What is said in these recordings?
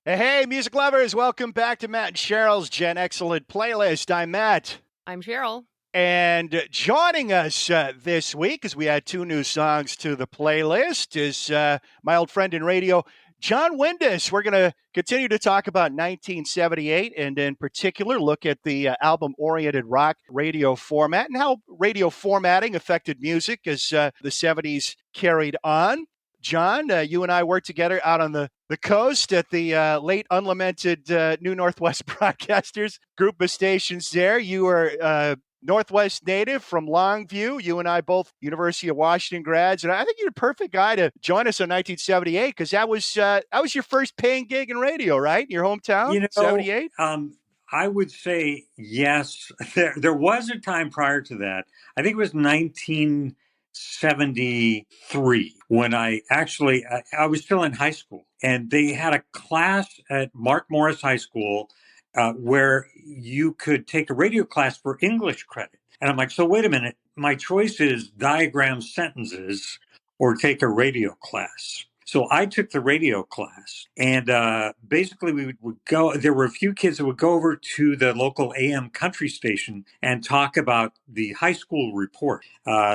Hey, music lovers, welcome back to Matt and Cheryl's Gen Excellent Playlist. I'm Matt. I'm Cheryl. And joining us this week, as we add two new songs to the playlist, is my old friend in radio, John Windus. We're going to continue to talk about 1978 and in particular look at the album-oriented rock radio format and how radio formatting affected music as the 70s carried on. John, you and I worked together out on the coast at the late unlamented New Northwest Broadcasters group of stations there. You were Northwest native from Longview. You and I both University of Washington grads, and I think you're the perfect guy to join us in 1978 because that was your first paying gig in radio, right? In your hometown, 78. I would say yes. There was a time prior to that. I think it was 1973 when I was still in high school, and they had a class at Mark Morris High School where you could take a radio class for English credit. And I'm like, so wait a minute, my choice is diagram sentences or take a radio class. So I took the radio class, and basically we would go. There were a few kids that would go over to the local AM country station and talk about the high school report.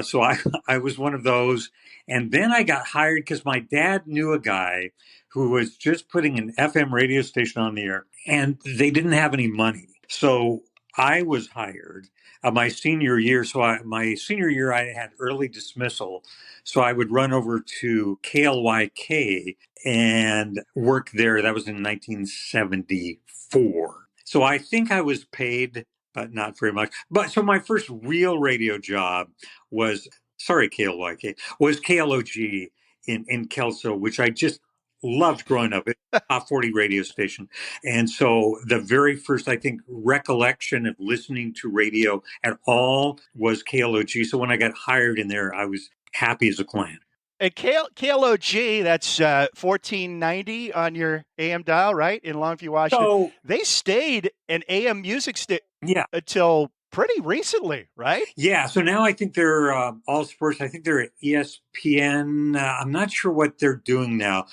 So I was one of those. And then I got hired because my dad knew a guy who was just putting an FM radio station on the air, and they didn't have any money. So I was hired my senior year. My senior year, I had early dismissal. So I would run over to KLYK and work there. That was in 1974. So I think I was paid, but not very much. But so my first real radio job was, KLYK, was KLOG in Kelso, which I just loved growing up. It's a top 40 radio station. And so the very first, I think, recollection of listening to radio at all was KLOG. So when I got hired in there, I was happy as a clam. At KLOG, that's 1490 on your AM dial, right? In Longview, Washington. So, they stayed an AM music station until pretty recently, right? Yeah. So now I think they're all sports. I think they're at ESPN. I'm not sure what they're doing now.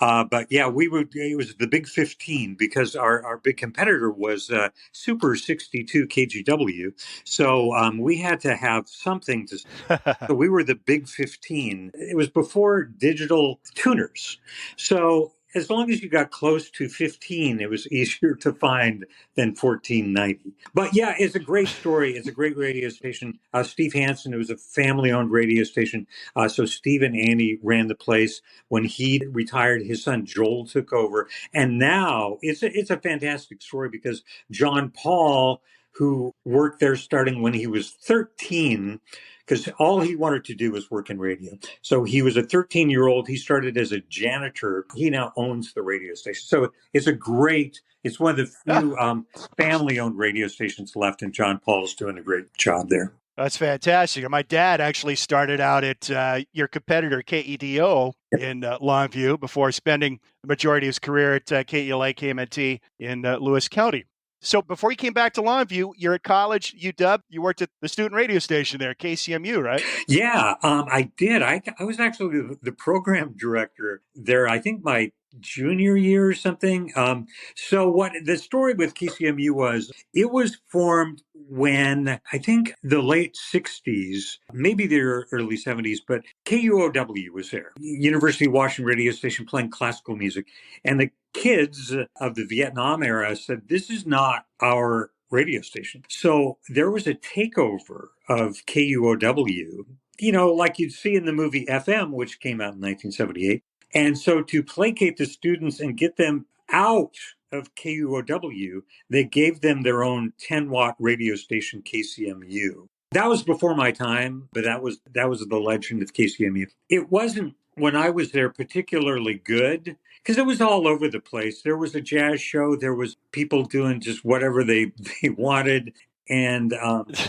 But yeah, it was the Big 15 because our big competitor was Super 62 KGW. So we had to have something to. So we were the Big 15. It was before digital tuners. So as long as you got close to 15, it was easier to find than 1490. But yeah, it's a great story. It's a great radio station. Steve Hansen, it was a family-owned radio station. So Steve and Annie ran the place. When he retired, his son Joel took over. And now it's a fantastic story because John Paul, who worked there starting when he was 13, because all he wanted to do was work in radio. So he was a 13-year-old. He started as a janitor. He now owns the radio station. So it's one of the few family-owned radio stations left, and John Paul's doing a great job there. That's fantastic. My dad actually started out at your competitor, KEDO, in Longview before spending the majority of his career at KELA, KMNT in Lewis County. So before you came back to Longview, you're at college, UW, you worked at the student radio station there, KCMU, right? Yeah, I did. I was actually the program director there, I think my junior year or something. So what the story with KCMU was, it was formed when I think the late 60s, maybe the early 70s, but KUOW was there, University of Washington radio station playing classical music. And the kids of the Vietnam era said, this is not our radio station. So there was a takeover of KUOW, like you'd see in the movie FM, which came out in 1978. And so to placate the students and get them out of KUOW, they gave them their own 10-watt radio station, KCMU. That was before my time, but that was the legend of KCMU. It wasn't, when I was there, particularly good because it was all over the place. There was a jazz show. There was people doing just whatever they wanted. And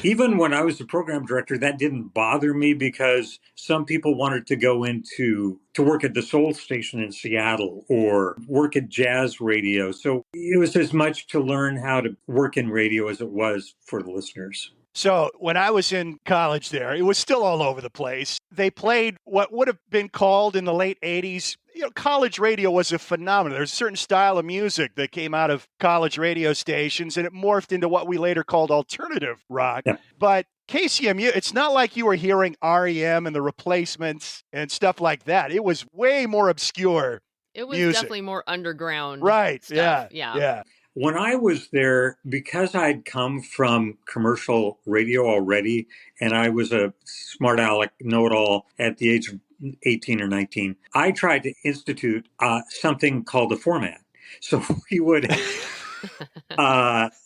even when I was the program director, that didn't bother me because some people wanted to go to work at the Soul Station in Seattle or work at jazz radio. So it was as much to learn how to work in radio as it was for the listeners. So when I was in college there, it was still all over the place. They played what would have been called in the late 80s. College radio was a phenomenon. There's a certain style of music that came out of college radio stations, and it morphed into what we later called alternative rock. Yeah. But KCMU, it's not like you were hearing REM and the Replacements and stuff like that. It was way more obscure. It was music. Definitely more underground. Right. Stuff. Yeah. When I was there, because I'd come from commercial radio already, and I was a smart aleck know-it-all at the age of 18 or 19, I tried to institute something called a format. So we would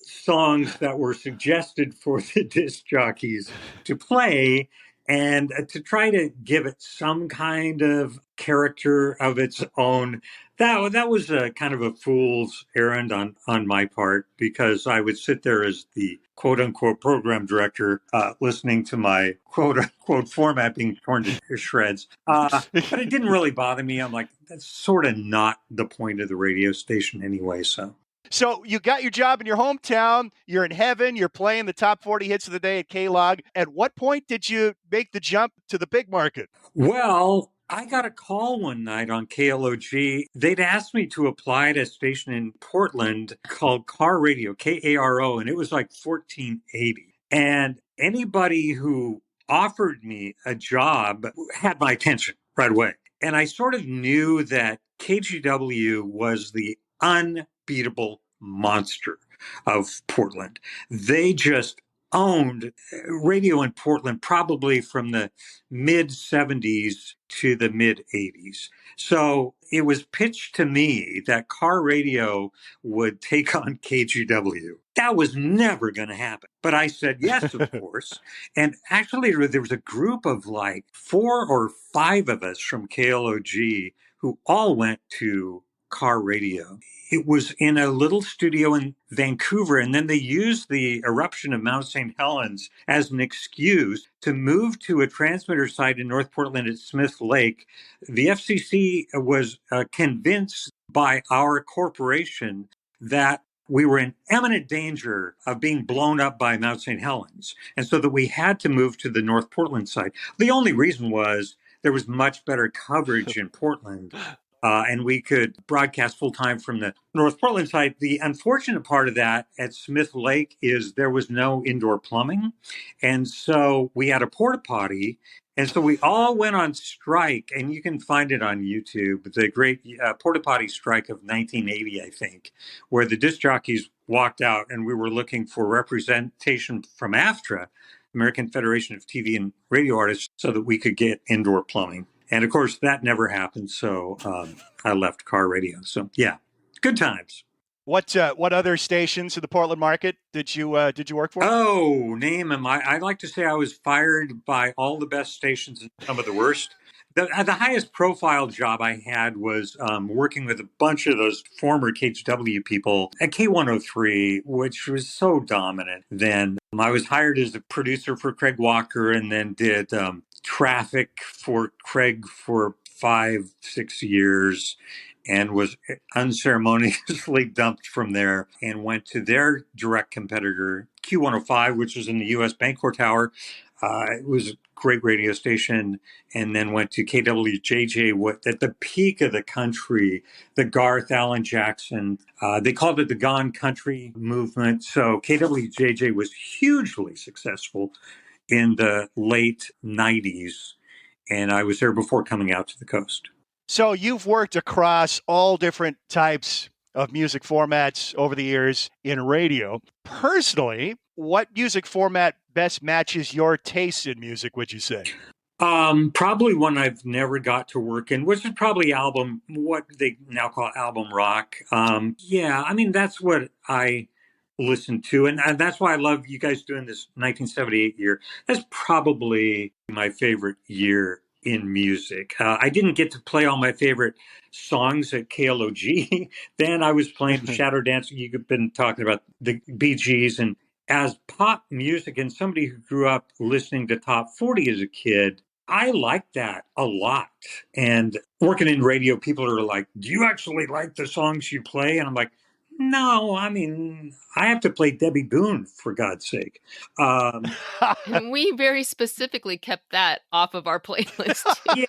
songs that were suggested for the disc jockeys to play, and to try to give it some kind of character of its own. That was a kind of a fool's errand on my part, because I would sit there as the quote unquote program director, listening to my quote unquote format being torn to shreds. But it didn't really bother me. I'm like, that's sort of not the point of the radio station anyway. So you got your job in your hometown, you're in heaven, you're playing the top 40 hits of the day at K-Log. At what point did you make the jump to the big market? Well, I got a call one night on KLOG. They'd asked me to apply at a station in Portland called Car Radio, KARO, and it was like 1480. And anybody who offered me a job had my attention right away. And I sort of knew that KGW was the unbeatable monster of Portland. They just owned radio in Portland probably from the mid 70s to the mid 80s. So it was pitched to me that car radio would take on KGW. That was never going to happen. But I said yes, of course. And actually, there was a group of like 4 or 5 of us from KLOG who all went to car radio. It was in a little studio in Vancouver, and then they used the eruption of Mount St. Helens as an excuse to move to a transmitter site in North Portland at Smith Lake. The FCC was convinced by our corporation that we were in imminent danger of being blown up by Mount St. Helens, and so that we had to move to the North Portland site. The only reason was there was much better coverage in Portland. And we could broadcast full time from the North Portland site. The unfortunate part of that at Smith Lake is there was no indoor plumbing. And so we had a porta potty. And so we all went on strike, and you can find it on YouTube, the great porta potty strike of 1980, I think, where the disc jockeys walked out and we were looking for representation from AFTRA, American Federation of TV and Radio Artists, so that we could get indoor plumbing. And of course, that never happened. So I left car radio. So yeah, good times. What other stations in the Portland market did you work for? Oh, name them. I'd like to say I was fired by all the best stations and some of the worst. The highest profile job I had was working with a bunch of those former KHW people at K103, which was so dominant then. I was hired as a producer for Craig Walker, and then did traffic for Craig for 5-6 years, and was unceremoniously dumped from there and went to their direct competitor, Q105, which was in the U.S. Bancorp Tower. It was a great radio station, and then went to KWJJ, at the peak of the country, the Garth Allen Jackson. They called it the Gone Country movement. So KWJJ was hugely successful in the late 90s, and I was there before coming out to the coast. So you've worked across all different types of music formats over the years in radio. Personally, what music format best matches your taste in music, would you say? Probably one I've never got to work in, which is probably what they now call album rock. Yeah, I mean, that's what I listen to. And that's why I love you guys doing this 1978 year. That's probably my favorite year in music. I didn't get to play all my favorite songs at KLOG. Then I was playing shadow dancing. You've been talking about the Bee Gees, and as pop music and somebody who grew up listening to top 40 as a kid, I like that a lot. And working in radio, people are like, do you actually like the songs you play? And I'm like, No, I mean, I have to play Debbie Boone, for God's sake. And we very specifically kept that off of our playlist, too.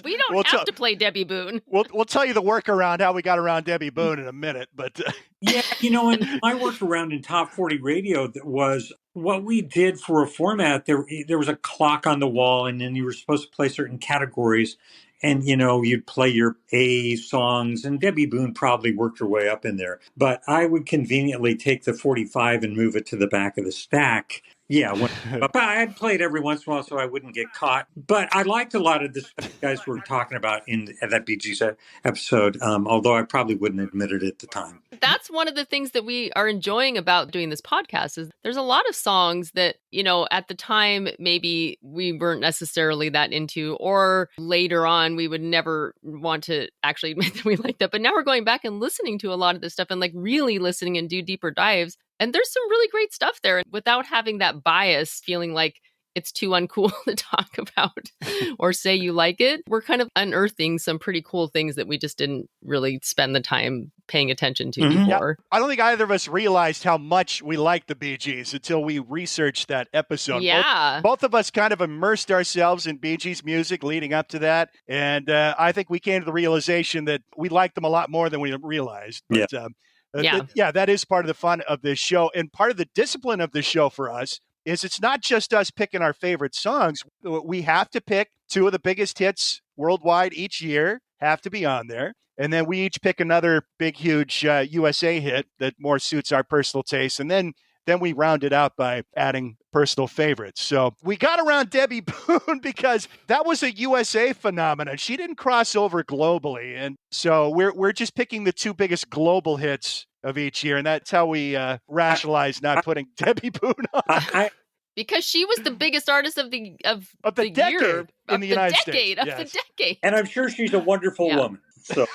We don't have to play Debbie Boone. We'll tell you the workaround, how we got around Debbie Boone in a minute. But Yeah, and my workaround in Top 40 Radio that was what we did for a format. There was a clock on the wall, and then you were supposed to play certain categories. And, you'd play your A songs, and Debbie Boone probably worked her way up in there. But I would conveniently take the 45 and move it to the back of the stack. Yeah, but I'd play it every once in a while so I wouldn't get caught. But I liked a lot of the stuff you guys were talking about in that Bee Gees episode, although I probably wouldn't admit it at the time. That's one of the things that we are enjoying about doing this podcast is there's a lot of songs that, at the time, maybe we weren't necessarily that into, or later on, we would never want to actually admit that we like that. But now we're going back and listening to a lot of this stuff and like really listening and do deeper dives. And there's some really great stuff there without having that bias, feeling like it's too uncool to talk about or say you like it. We're kind of unearthing some pretty cool things that we just didn't really spend the time paying attention to before. Yeah. I don't think either of us realized how much we liked the Bee Gees until we researched that episode. Yeah. Both of us kind of immersed ourselves in Bee Gees music leading up to that. And I think we came to the realization that we liked them a lot more than we realized. But, that is part of the fun of this show. And part of the discipline of this show for us is it's not just us picking our favorite songs. We have to pick two of the biggest hits worldwide each year, have to be on there. And then we each pick another big, huge USA hit that more suits our personal taste. And then we round it out by adding personal favorites. So we got around Debbie Boone because that was a USA phenomenon. She didn't cross over globally. And so we're just picking the two biggest global hits of each year. And that's how we rationalize not putting Debbie Boone on. Because she was the biggest artist of the decade year, in the United States. The decade. And I'm sure she's a wonderful woman. So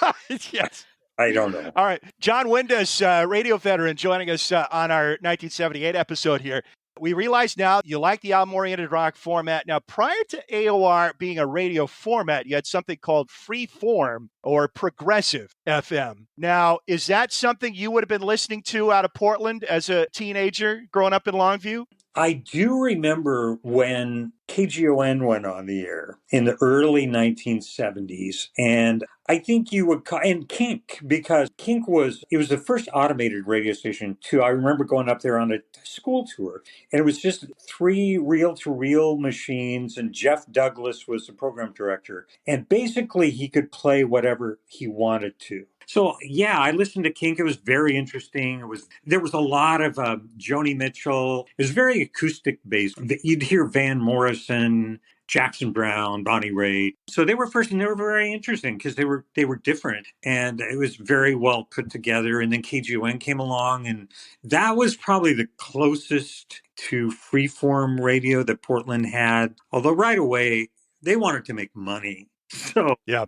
yes. I don't know. All right. John Windus, radio veteran, joining us on our 1978 episode here. We realize now you like the album-oriented rock format. Now, prior to AOR being a radio format, you had something called freeform or progressive FM. Now, is that something you would have been listening to out of Portland as a teenager growing up in Longview? I do remember when KGON went on the air in the early 1970s, and I think you would call, and Kink, because Kink was the first automated radio station too. I remember going up there on a school tour, and it was just 3 reel-to-reel machines, and Jeff Douglas was the program director, and basically he could play whatever he wanted to. So, yeah, I listened to Kink. It was very interesting. There was a lot of Joni Mitchell. It was very acoustic based. You'd hear Van Morrison, Jackson Browne, Bonnie Raitt. So they were first, and they were very interesting because they were different, and it was very well put together. And then KGON came along, and that was probably the closest to freeform radio that Portland had. Although right away they wanted to make money, so yeah.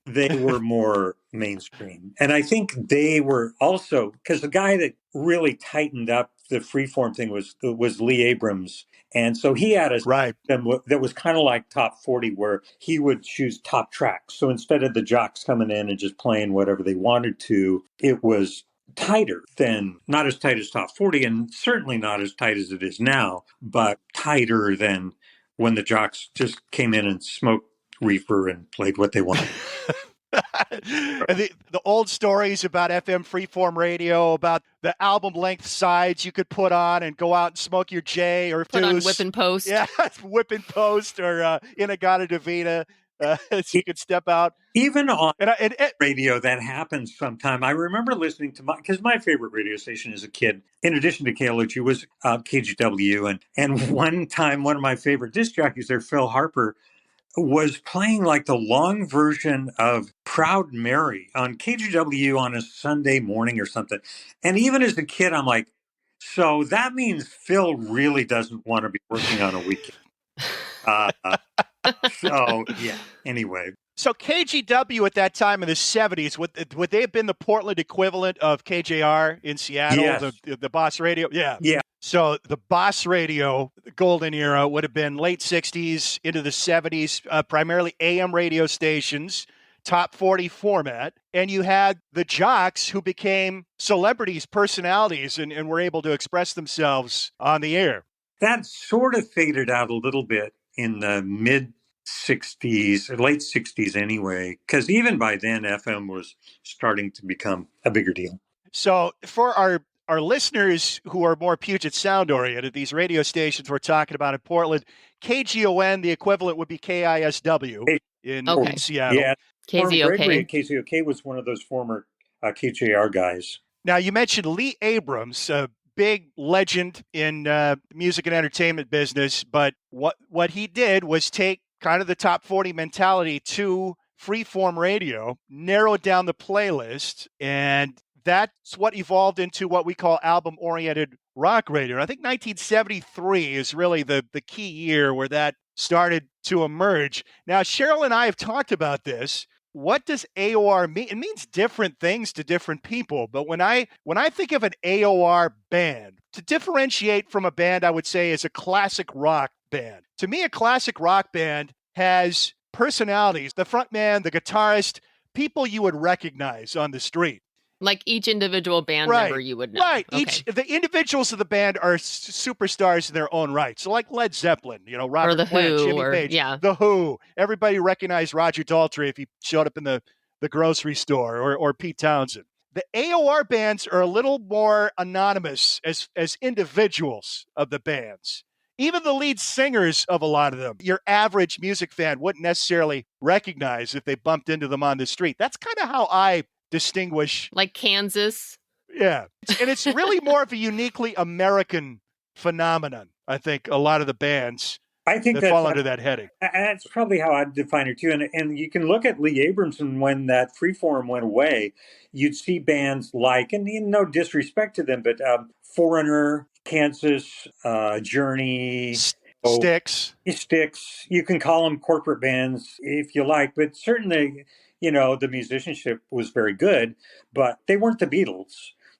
They were more mainstream. And I think they were also, because the guy that really tightened up the freeform thing was Lee Abrams. And so he had a system that was kind of like Top 40, where he would choose top tracks. So instead of the jocks coming in and just playing whatever they wanted to, it was tighter than, not as tight as Top 40, and certainly not as tight as it is now, but tighter than when the jocks just came in and smoked reefer and played what they wanted. the old stories about FM freeform radio, about the album length sides you could put on and go out and smoke your J or put on Whip and Post. Yeah, Whip and Post or Inagata Divina. So you could step out. Even on radio, that happens sometime. I remember listening to because my favorite radio station as a kid, in addition to KLOG, was KGW. And one time, one of my favorite disc jockeys there, Phil Harper, was playing like the long version of Proud Mary on KGW on a Sunday morning or something. And even as a kid, I'm like, so that means Phil really doesn't want to be working on a weekend. So, yeah, anyway. So KGW at that time in the 70s, would they have been the Portland equivalent of KJR in Seattle, yes. the Boss Radio? Yeah. Yeah. So the Boss Radio, the golden era, would have been late 60s into the 70s, primarily AM radio stations top 40 format, and you had the jocks who became celebrities, personalities, and were able to express themselves on the air. That sort of faded out a little bit in the mid 60s, late 60s anyway, because even by then, FM was starting to become a bigger deal. So for our listeners who are more Puget Sound oriented, these radio stations we're talking about in Portland, KGON, the equivalent would be KISW in Seattle. Yeah, Norm KZOK. Gregory at KCOK was one of those former KJR guys. Now, you mentioned Lee Abrams, a big legend in music and entertainment business, but what he did was take kind of the top 40 mentality to freeform radio, narrowed down the playlist, and that's what evolved into what we call album-oriented rock radio. And I think 1973 is really the key year where that started to emerge. Now, Cheryl and I have talked about this. What does AOR mean? It means different things to different people. But when I think of an AOR band, to differentiate from a band, I would say is a classic rock band. To me, a classic rock band has personalities, the front man, the guitarist, people you would recognize on the street. Like each individual band member you would know. Right. Okay. The individuals of the band are superstars in their own right. So like Led Zeppelin, Robert or the Plant, Who, Jimmy Page, yeah. The Who. Everybody recognized Roger Daltrey if he showed up in the grocery store, or Pete Townsend. The AOR bands are a little more anonymous as individuals of the bands. Even the lead singers of a lot of them, your average music fan wouldn't necessarily recognize if they bumped into them on the street. That's kind of how I distinguish. Like Kansas. Yeah. And it's really more of a uniquely American phenomenon, I think, a lot of the bands that fall under that heading. That's probably how I'd define it too. And you can look at Lee Abramson when that freeform went away. You'd see bands like, and no disrespect to them, but Foreigner, Kansas, Journey, Styx. You can call them corporate bands if you like, but certainly, the musicianship was very good, but they weren't the Beatles.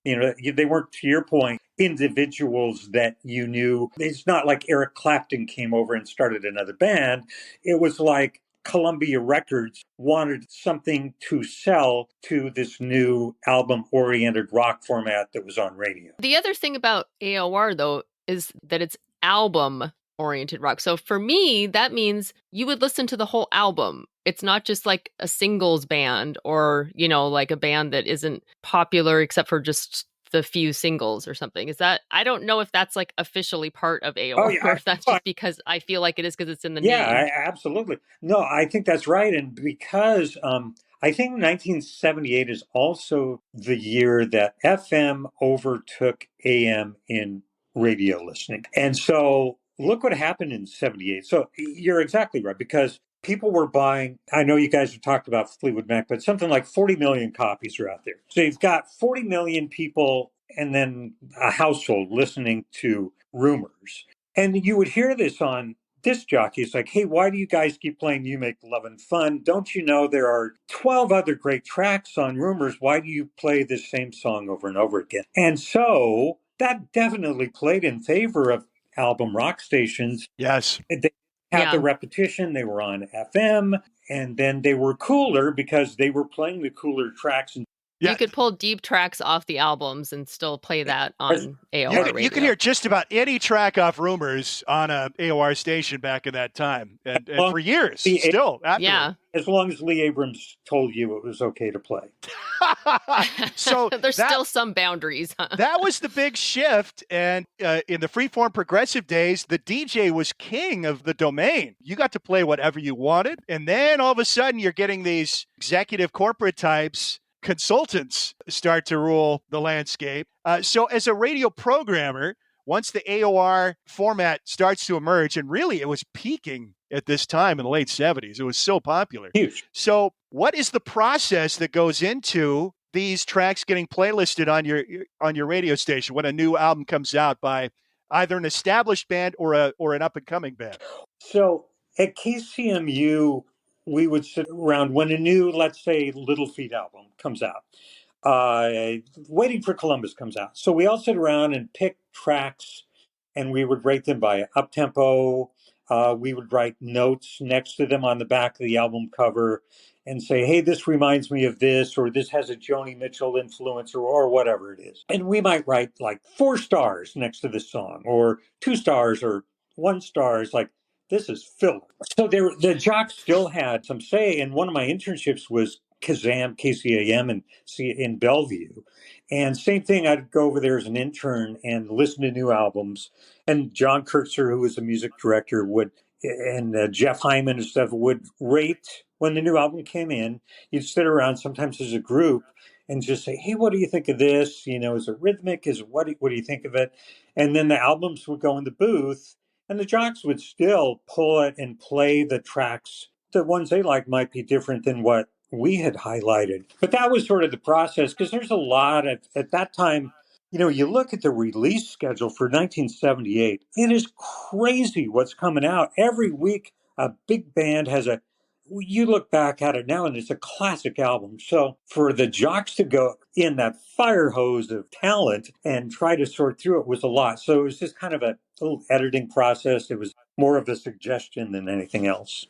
They weren't, to your point, individuals that you knew. It's not like Eric Clapton came over and started another band. It was like Columbia Records wanted something to sell to this new album-oriented rock format that was on radio. The other thing about AOR, though, is that it's album-oriented rock. So for me, that means you would listen to the whole album. It's not just like a singles band or, like a band that isn't popular except for just the few singles or something. Is that, I don't know if that's like officially part of AOR or if that's just because I feel like it is because it's in the name. Yeah, absolutely. No, I think that's right. And because I think 1978 is also the year that FM overtook AM in radio listening. And so look what happened in 78. So you're exactly right, because people were buying, I know you guys have talked about Fleetwood Mac, but something like 40 million copies are out there. So you've got 40 million people and then a household listening to Rumors. And you would hear this on disc jockeys like, hey, why do you guys keep playing You Make Lovin' Fun? Don't you know there are 12 other great tracks on Rumors? Why do you play this same song over and over again? And so that definitely played in favor of album rock stations. Yes. They had the repetition. They were on FM, and then they were cooler because they were playing the cooler tracks. And you could pull deep tracks off the albums and still play that on AOR radio. You can hear just about any track off Rumors on a AOR station back in that time, and for years still. Yeah, as long as Lee Abrams told you it was okay to play. So there's still some boundaries. Huh? That was the big shift, and in the freeform progressive days, the DJ was king of the domain. You got to play whatever you wanted, and then all of a sudden, you're getting these executive corporate types. Consultants start to rule the landscape. So as a radio programmer, once the AOR format starts to emerge, and really it was peaking at this time in the late 70s, it was so popular. Huge. So what is the process that goes into these tracks getting playlisted on your radio station when a new album comes out by either an established band or an up-and-coming band? So at KCMU, we would sit around when a new, let's say, Little Feat album comes out. Waiting for Columbus comes out. So we all sit around and pick tracks, and we would rate them by up-tempo. We would write notes next to them on the back of the album cover. and say, hey, this reminds me of this, or this has a Joni Mitchell influence, or whatever it is. And we might write like 4 stars next to the song, or 2 stars, or 1 star. It's like, this is filler. So the jocks still had some say. And one of my internships was KCAM in Bellevue. And same thing, I'd go over there as an intern and listen to new albums. And John Kurtzer, who was the music director, and Jeff Hyman and stuff would rate when the new album came in. You'd sit around sometimes as a group and just say, hey, what do you think of this? Is it rhythmic? What do you think of it? And then the albums would go in the booth, and the jocks would still pull it and play the tracks. The ones they like might be different than what we had highlighted. But that was sort of the process, because there's a lot at that time. You look at the release schedule for 1978, it is crazy what's coming out. Every week, a big band you look back at it now and it's a classic album. So for the jocks to go in that fire hose of talent and try to sort through it was a lot. So it was just kind of a little editing process. It was more of a suggestion than anything else.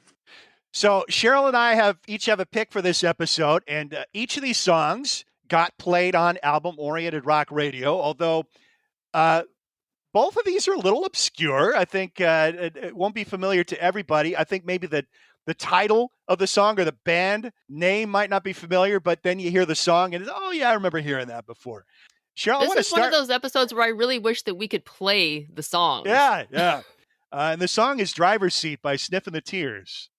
So Cheryl and I each have a pick for this episode, and each of these songs got played on album-oriented rock radio, although both of these are a little obscure. I think it won't be familiar to everybody. I think maybe the title of the song or the band name might not be familiar, but then you hear the song and oh yeah, I remember hearing that before. Cheryl, this is one of those episodes where I really wish that we could play the song. Yeah. And the song is Driver's Seat by Sniff and the Tears.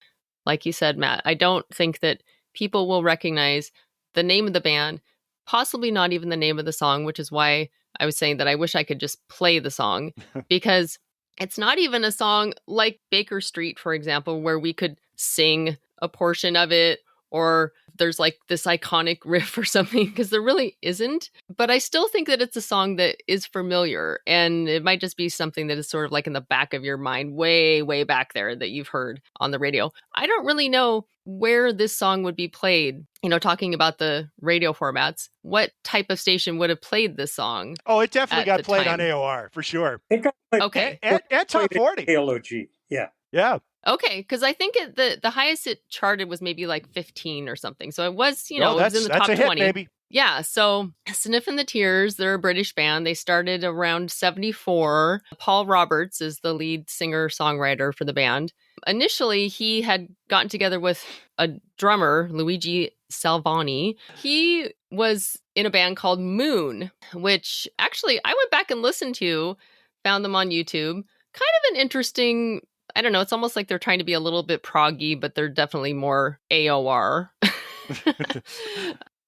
Like you said, Matt, I don't think that people will recognize the name of the band, possibly not even the name of the song, which is why I was saying that I wish I could just play the song, because it's not even a song like Baker Street, for example, where we could sing a portion of it, or there's like this iconic riff or something, because there really isn't. But I still think that it's a song that is familiar, and it might just be something that is sort of like in the back of your mind, way, way back there, that you've heard on the radio. I don't really know where this song would be played. Talking about the radio formats, what type of station would have played this song? Oh, it definitely got played on AOR, for sure. It got played, okay. And Top 40. KLOG, yeah. Yeah. Okay, because I think the highest it charted was maybe like 15 or something. So it was, it that's was in the top a hit, 20. Baby. Yeah, so Sniff and the Tears, they're a British band. They started around 74. Paul Roberts is the lead singer-songwriter for the band. Initially, he had gotten together with a drummer, Luigi Salvani. He was in a band called Moon, which actually I went back and listened to, found them on YouTube. Kind of an interesting, I don't know, it's almost like they're trying to be a little bit proggy, but they're definitely more AOR.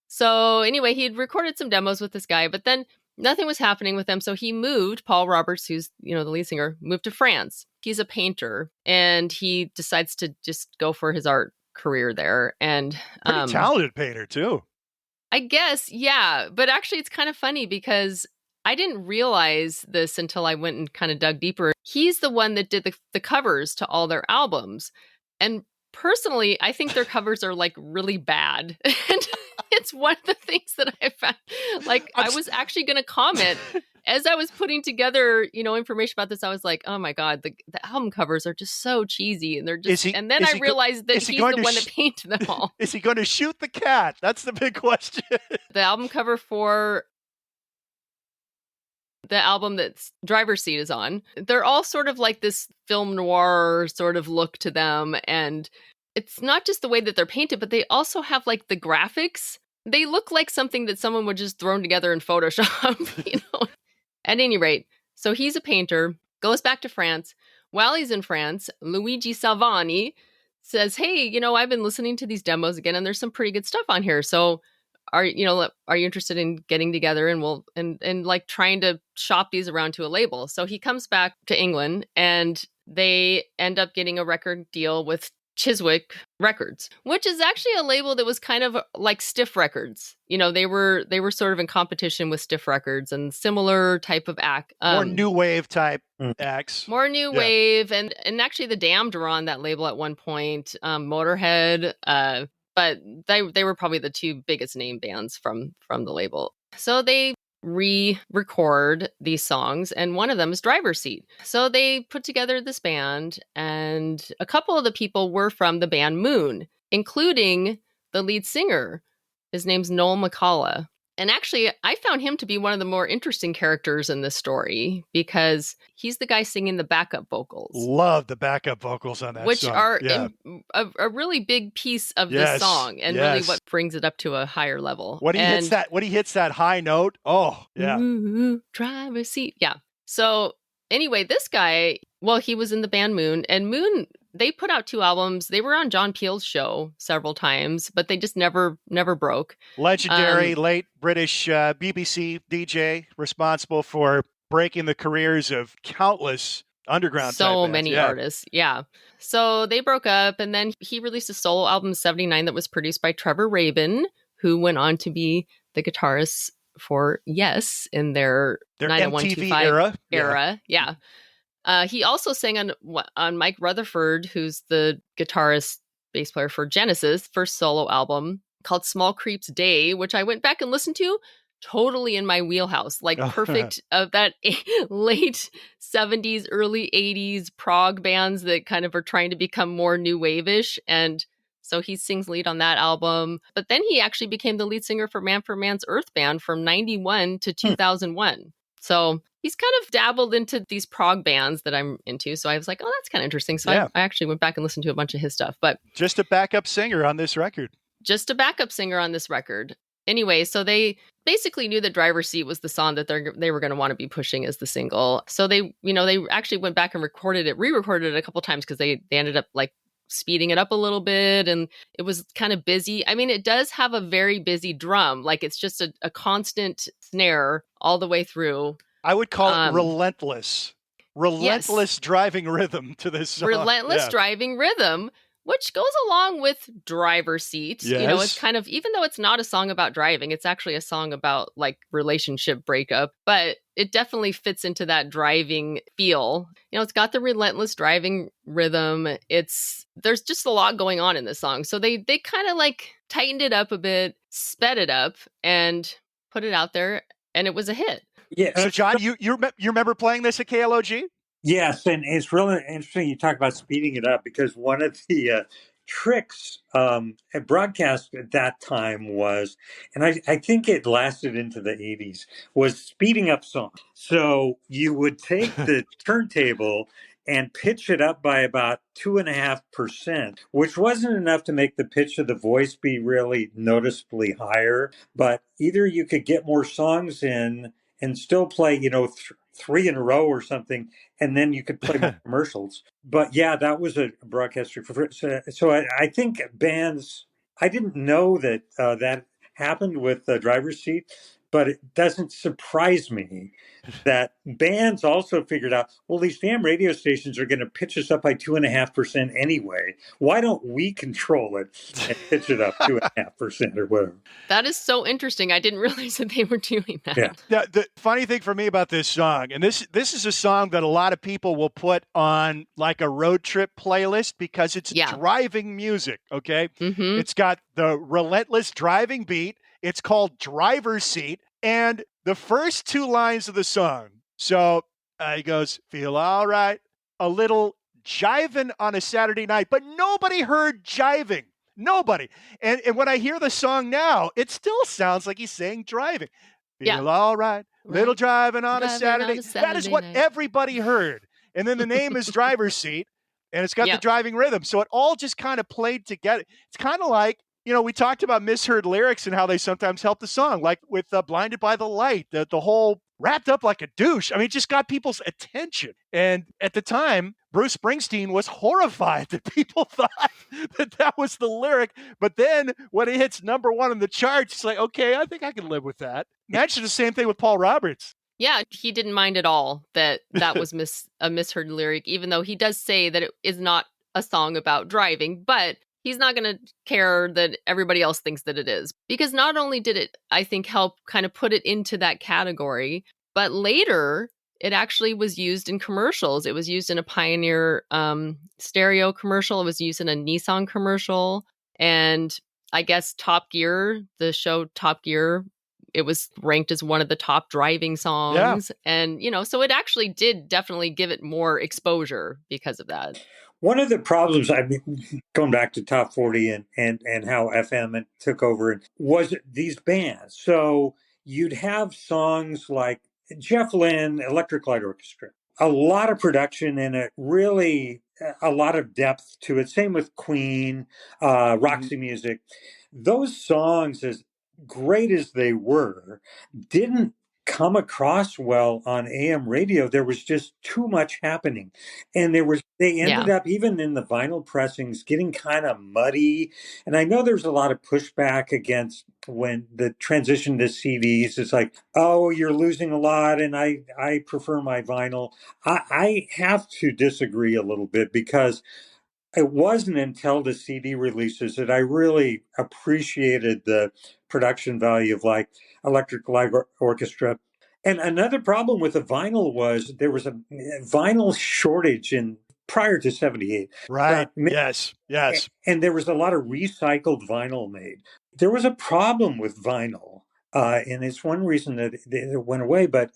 So anyway, he had recorded some demos with this guy, but then nothing was happening with them. So he moved, Paul Roberts, who's, the lead singer, moved to France. He's a painter, and he decides to just go for his art career there. And pretty talented painter too. I guess, yeah. But actually it's kind of funny because I didn't realize this until I went and kind of dug deeper. He's the one that did the covers to all their albums. And personally, I think their covers are like really bad. And it's one of the things that I found. Like, I was actually going to comment as I was putting together, information about this. I was like, oh my God, the album covers are just so cheesy. And they're just, and then I realized that he's the one that painted them all. Is he going to shoot the cat? That's the big question. The album cover for the album that Driver's Seat is on, they're all sort of like this film noir sort of look to them. And it's not just the way that they're painted, but they also have like the graphics. They look like something that someone would just thrown together in Photoshop, At any rate, so he's a painter, goes back to France. While he's in France, Luigi Salvani says, hey, I've been listening to these demos again, and there's some pretty good stuff on here. So are you interested in getting together and like trying to shop these around to a label? So he comes back to England, and they end up getting a record deal with Chiswick Records, which is actually a label that was kind of like Stiff Records. They were sort of in competition with Stiff Records and similar type of act. More new wave type acts. More new wave, and actually the Damned were on that label at one point. Motorhead, but they were probably the two biggest name bands from the label. So they re-record these songs, and one of them is Driver's Seat. So they put together this band, and a couple of the people were from the band Moon, including the lead singer. His name's Noel McCullough. And actually, I found him to be one of the more interesting characters in this story because he's the guy singing the backup vocals. Love the backup vocals on that which song. are Yeah. a really big piece of Yes, this song and yes. really what brings it up to a higher level. When he hits that high note, oh, yeah. Ooh, driver's seat. Yeah. So anyway, this guy, well, he was in the band Moon, and Moon, they put out 2 albums. They were on John Peel's show several times, but they just never broke. Legendary late British BBC DJ responsible for breaking the careers of countless underground type so bands. many artists. Yeah. So they broke up, and then he released a solo album in 79 that was produced by Trevor Rabin, who went on to be the guitarist for Yes in their MTV 90125 era. Yeah. He also sang on Mike Rutherford, who's the guitarist, bass player for Genesis' first solo album called Small Creeps Day, which I went back and listened to. Totally in my wheelhouse, like perfect of that late 70s, early 80s prog bands that kind of are trying to become more new wave-ish. And so he sings lead on that album. But then he actually became the lead singer for Man's Earth Band from 91 to 2001. So he's kind of dabbled into these prog bands that I'm into. So I was like, oh, that's kind of interesting. So I actually went back and listened to a bunch of his stuff. But just a backup singer on this record. Anyway, so they basically knew that Driver's Seat was the song that they were going to want to be pushing as the single. So they actually went back and re-recorded it a couple times because they ended up like speeding it up a little bit, and it was kind of busy. I mean, it does have a very busy drum. Like it's just a constant snare all the way through. I would call it relentless driving rhythm to this song. Relentless driving rhythm, which goes along with Driver's Seat. Yes. You know, it's kind of, even though it's not a song about driving, it's actually a song about like relationship breakup, but it definitely fits into that driving feel. You know, it's got the relentless driving rhythm. There's just a lot going on in this song. So they kind of like tightened it up a bit, sped it up, and put it out there, and it was a hit. Yeah. So John, you remember playing this at KLOG? Yes, and it's really interesting you talk about speeding it up because one of the tricks at broadcast at that time was, and I think it lasted into the 80s, was speeding up songs. So you would take the turntable and pitch it up by about 2.5%, which wasn't enough to make the pitch of the voice be really noticeably higher. But either you could get more songs in and still play, 3 in a row or something, and then you could play more commercials. But yeah, that was a broadcast trick. So I think bands, I didn't know that that happened with Driver's Seat, but it doesn't surprise me that bands also figured out, well, these damn radio stations are going to pitch us up by 2.5% anyway. Why don't we control it and pitch it up 2.5% or whatever? That is so interesting. I didn't realize that they were doing that. Yeah. The funny thing for me about this song, and this is a song that a lot of people will put on like a road trip playlist because it's driving music, okay? Mm-hmm. It's got the relentless driving beat. It's called Driver's Seat. And the first 2 lines of the song, so he goes, feel all right, a little jiving on a Saturday night, but nobody heard jiving. Nobody. And when I hear the song now, it still sounds like he's saying driving. Feel all right, little driving on a Saturday. That is what everybody heard. And then the name is Driver's Seat, and it's got the driving rhythm. So it all just kind of played together. It's kind of like, we talked about misheard lyrics and how they sometimes help the song, like with Blinded by the Light, the whole wrapped up like a douche. I mean, it just got people's attention. And at the time, Bruce Springsteen was horrified that people thought that was the lyric. But then when it hits number 1 in the charts, it's like, okay, I think I can live with that. Imagine the same thing with Paul Roberts. Yeah, he didn't mind at all that was a misheard lyric, even though he does say that it is not a song about driving, but he's not going to care that everybody else thinks that it is. Because not only did it, I think, help kind of put it into that category, but later it actually was used in commercials. It was used in a Pioneer stereo commercial. It was used in a Nissan commercial. And I guess Top Gear, the show Top Gear, it was ranked as one of the top driving songs. Yeah. And, so it actually did definitely give it more exposure because of that. One of the problems, I mean, going back to top 40 and how FM took over was these bands. So you'd have songs like Jeff Lynne, Electric Light Orchestra, a lot of production in it, really a lot of depth to it. Same with Queen, Roxy Music. Those songs, as great as they were, didn't come across well on AM radio. There was just too much happening. And they ended up, even in the vinyl pressings, getting kind of muddy. And I know there's a lot of pushback against when the transition to CDs. It's like, oh, you're losing a lot, and I prefer my vinyl. I have to disagree a little bit, because it wasn't until the CD releases that I really appreciated the production value of like Electric Light Orchestra. And another problem with the vinyl was there was a vinyl shortage in prior to 78. Right. Yes. And there was a lot of recycled vinyl made. There was a problem with vinyl. And it's one reason that it went away. But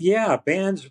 yeah, bands,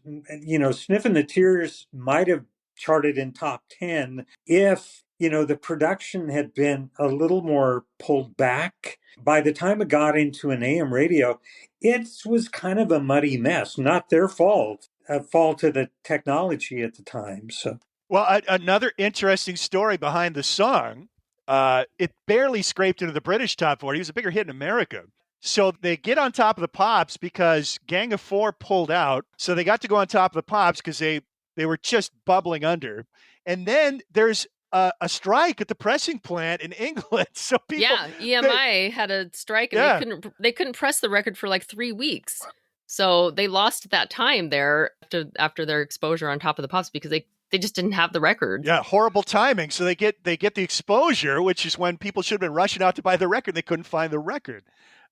Sniff and the Tears might have charted in top 10 if, the production had been a little more pulled back. By the time it got into an AM radio, it was kind of a muddy mess. Not their fault, a fault of the technology at the time. So, well, another interesting story behind the song. It barely scraped into the British top 40. It was a bigger hit in America. So they get on top of the Pops because Gang of Four pulled out. So they got to go on top of the Pops because they were just bubbling under. And then there's a strike at the pressing plant in England. So people, EMI had a strike, and they couldn't press the record for like 3 weeks. So they lost that time there after their exposure on top of the Pops because they just didn't have the record. Yeah, horrible timing. So they get the exposure, which is when people should have been rushing out to buy the record. They couldn't find the record.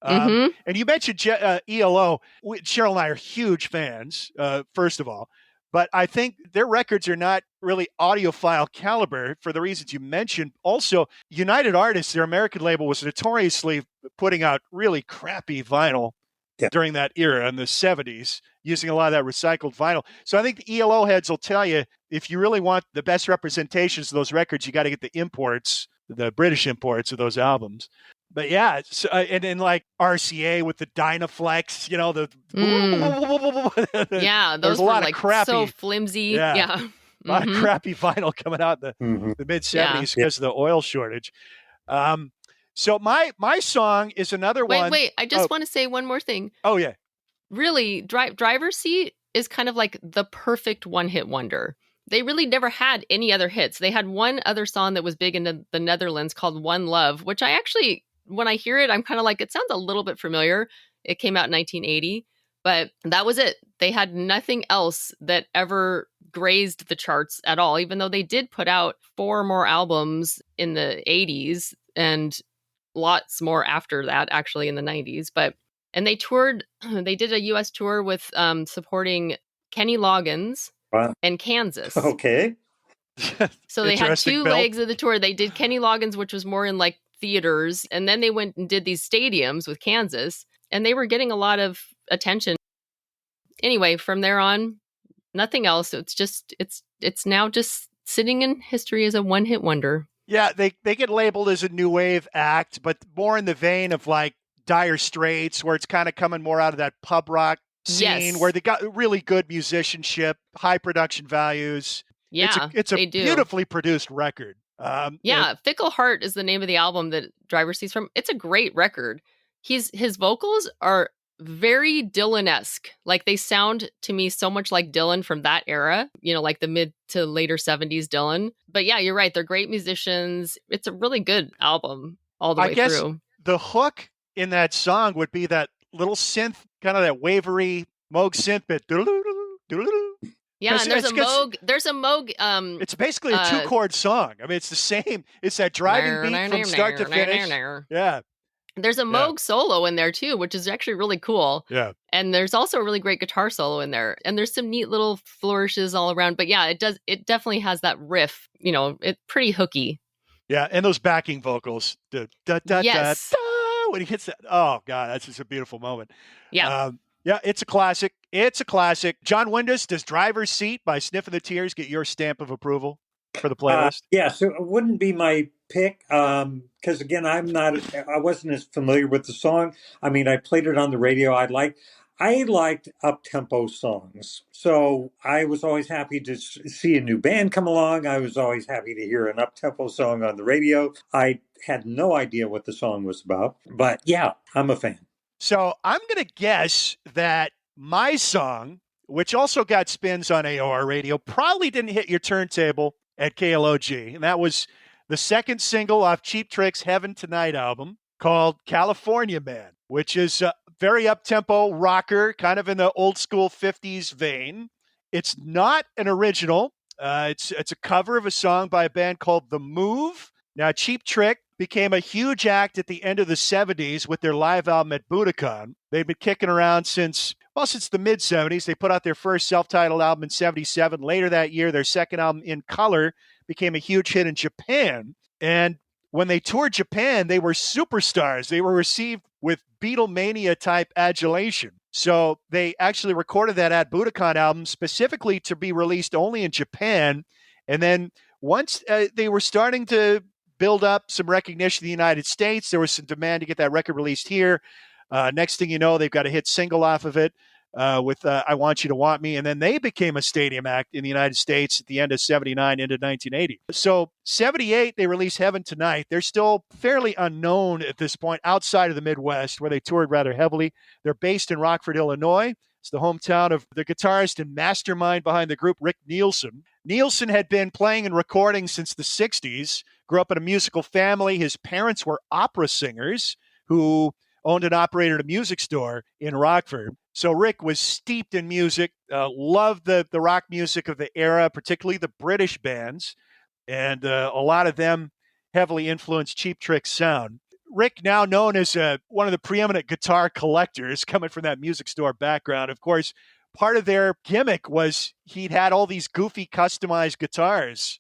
And you mentioned ELO. Cheryl and I are huge fans, first of all. But I think their records are not really audiophile caliber for the reasons you mentioned. Also, United Artists, their American label, was notoriously putting out really crappy vinyl during that era in the 70s, using a lot of that recycled vinyl. So I think the ELO heads will tell you, if you really want the best representations of those records, you got to get the imports, the British imports of those albums. But yeah, so, and then like RCA with the Dynaflex, those were like crappy, so flimsy. A lot of crappy vinyl coming out in the mid 70s because of the oil shortage. So my song is another one. Wait, I just want to say one more thing. Oh yeah. Really, Driver's Seat is kind of like the perfect one-hit wonder. They really never had any other hits. They had one other song that was big in the Netherlands called One Love, which I actually, when I hear it, I'm kind of like, it sounds a little bit familiar. It came out in 1980, but that was it. They had nothing else that ever grazed the charts at all, even though they did put out 4 more albums in the 80s and lots more after that, actually, in the 90s. And they toured, they did a U.S. tour with supporting Kenny Loggins and Kansas. Okay. So they had 2 legs of the tour. They did Kenny Loggins, which was more in like theaters. And then they went and did these stadiums with Kansas. And they were getting a lot of attention. Anyway, from there on, nothing else. It's now just sitting in history as a one-hit wonder. Yeah, they get labeled as a new wave act, but more in the vein of like Dire Straits, where it's kind of coming more out of that pub rock scene, where they got really good musicianship, high production values. Yeah, it's a beautifully produced record. Fickle Heart is the name of the album that Driver's Seat's from. It's a great record. His vocals are very Dylan-esque. Like, they sound to me so much like Dylan from that era, like the mid to later 70s Dylan. But yeah, you're right. They're great musicians. It's a really good album all the way through. The hook in that song would be that little synth, kind of that wavery Moog synth bit. Yeah, and there's a Moog. It's basically a 2-chord song. I mean, it's the same. It's that driving beat from start to finish. Yeah. There's a Moog solo in there too, which is actually really cool. Yeah. And there's also a really great guitar solo in there. And there's some neat little flourishes all around. But yeah, it definitely has that riff, it's pretty hooky. Yeah, and those backing vocals. When he hits that. Oh God, that's just a beautiful moment. Yeah. It's a classic. It's a classic. John Windus, does Driver's Seat by Sniff and the Tears get your stamp of approval? for the playlist? Yeah, so it wouldn't be my pick because again, I wasn't as familiar with the song. I mean, I played it on the radio. I liked up-tempo songs. So I was always happy to see a new band come along. I was always happy to hear an up-tempo song on the radio. I had no idea what the song was about, but yeah, I'm a fan. So I'm going to guess that my song, which also got spins on AOR radio, probably didn't hit your turntable at KLOG. And that was the second single off Cheap Trick's Heaven Tonight album called California Man, which is a very up-tempo rocker, kind of in the old school 50s vein. It's not an original. It's a cover of a song by a band called The Move. Now, Cheap Trick became a huge act at the end of the 70s with their live album at Budokan. They've been kicking around since the mid-70s. They put out their first self-titled album in 77. Later that year, their second album, In Color, became a huge hit in Japan. And when they toured Japan, they were superstars. They were received with Beatlemania-type adulation. So they actually recorded that at Budokan album specifically to be released only in Japan. And then once they were starting to build up some recognition in the United States, there was some demand to get that record released here. Next thing you know, they've got a hit single off of it with I Want You to Want Me. And then they became a stadium act in the United States at the end of 79 into 1980. So 78, they released Heaven Tonight. They're still fairly unknown at this point outside of the Midwest, where they toured rather heavily. They're based in Rockford, Illinois. It's the hometown of the guitarist and mastermind behind the group, Rick Nielsen. Nielsen had been playing and recording since the 60s, grew up in a musical family. His parents were opera singers who owned and operated a music store in Rockford. So Rick was steeped in music, loved the rock music of the era, particularly the British bands, and a lot of them heavily influenced Cheap Trick's sound. Rick, now known as one of the preeminent guitar collectors, coming from that music store background, of course, part of their gimmick was he'd had all these goofy customized guitars